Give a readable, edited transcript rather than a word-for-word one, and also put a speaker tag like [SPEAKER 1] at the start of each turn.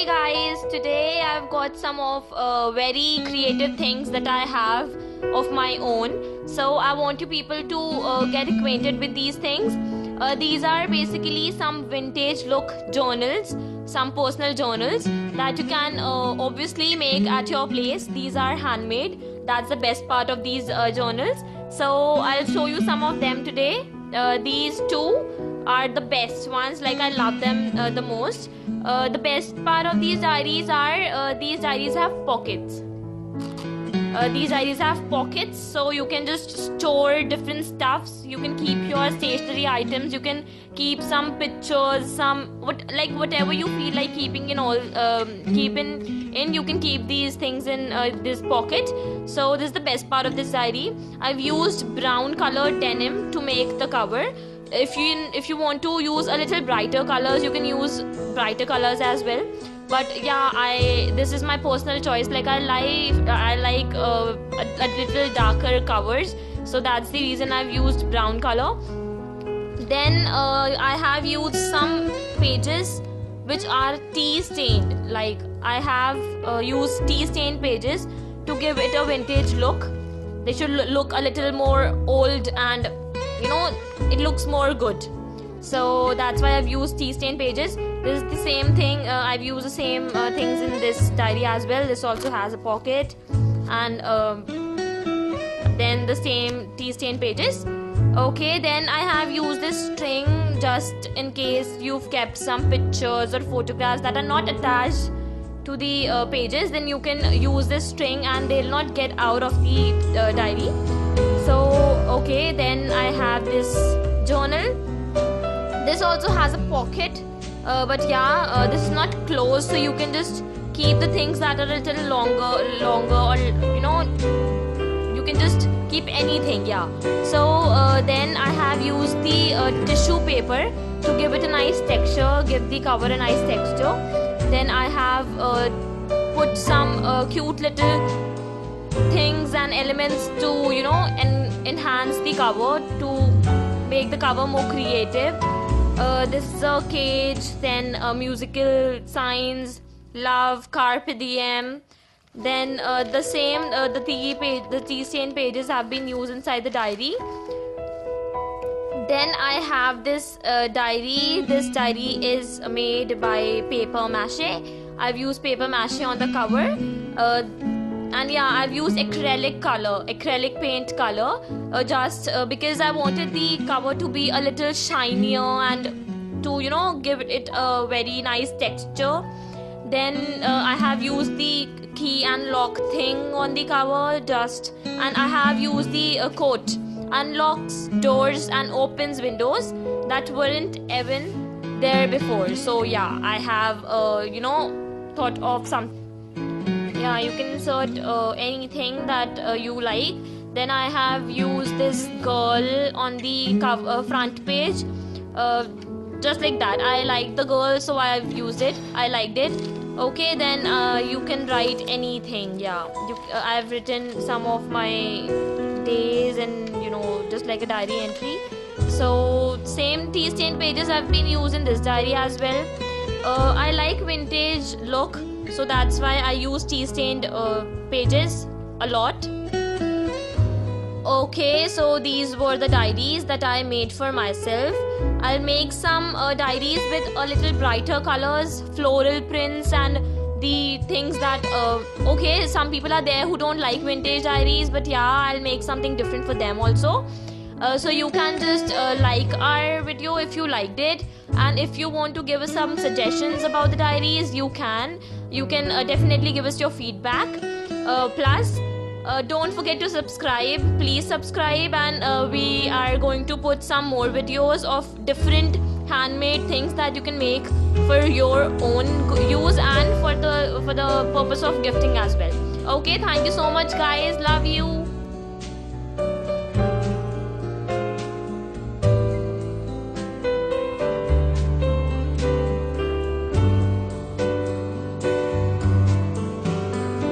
[SPEAKER 1] Hey guys, today I've got some of very creative things that I have of my own. So I want you people to get acquainted with these things. These are basically some vintage look journals, some personal journals that you can obviously make at your place. These are handmade. That's the best part of these journals. So I'll show you some of them today. These two are the best ones, like I love them the most. The best part of these diaries are these diaries have pockets. These diaries have pockets, so you can just store different stuffs. You can keep your stationery items. You can keep some pictures, whatever you feel like keeping in all. You can keep these things in this pocket. So this is the best part of this diary. I've used brown colored denim to make the cover. If you want to use a little brighter colors, you can use brighter colors as well. But yeah, this is my personal choice. Like I like a little darker covers, so that's the reason I've used brown color. Then I have used some pages which are tea stained. Like I have used tea stained pages to give it a vintage look. They should look a little more old, and it looks more good. So that's why I've used tea stain pages. This is the same thing. I've used the same things in this diary as well. This also has a pocket, and then the same tea stain pages. Okay, then I have used this string just in case you've kept some pictures or photographs that are not attached to the pages. Then you can use this string and they'll not get out of the diary. So okay, then I have this journal. This also has a pocket, but yeah, this is not closed, so you can just keep the things that are a little longer, or you can just keep anything. Yeah. So then I have used the tissue paper to give it a nice texture, give the cover a nice texture. Then I have put some cute little things and elements to enhance the cover, to make the cover more creative. This is a cage, then musical signs, love, carpe diem. Then the tea stain pages have been used inside the diary. Then I have this diary. This diary is made by paper mache. I've used paper mache on the cover. And yeah, I've used acrylic paint color, just because I wanted the cover to be a little shinier and to give it a very nice texture. Then I have used the key and lock thing on the cover, and I have used the coat, unlocks doors and opens windows that weren't even there before. So yeah, I have thought of something. Yeah, you can insert anything that you like. Then I have used this girl on the front page, just like that. I like the girl, so I've used it. I liked it. Okay, then you can write anything. Yeah, I've written some of my days and just like a diary entry. So same tea stain pages have been used in this diary as well. I like vintage look, so that's why I use tea stained pages a lot. Okay, so these were the diaries that I made for myself. I'll make some diaries with a little brighter colors, floral prints, and the things that okay, some people are there who don't like vintage diaries, but yeah, I'll make something different for them also. So you can just like our video if you liked it, and if you want to give us some suggestions about the diaries, you can definitely give us your feedback. Plus don't forget to subscribe. Please subscribe, and we are going to put some more videos of different handmade things that you can make for your own use and for the purpose of gifting as well. Okay, thank you so much guys, love you.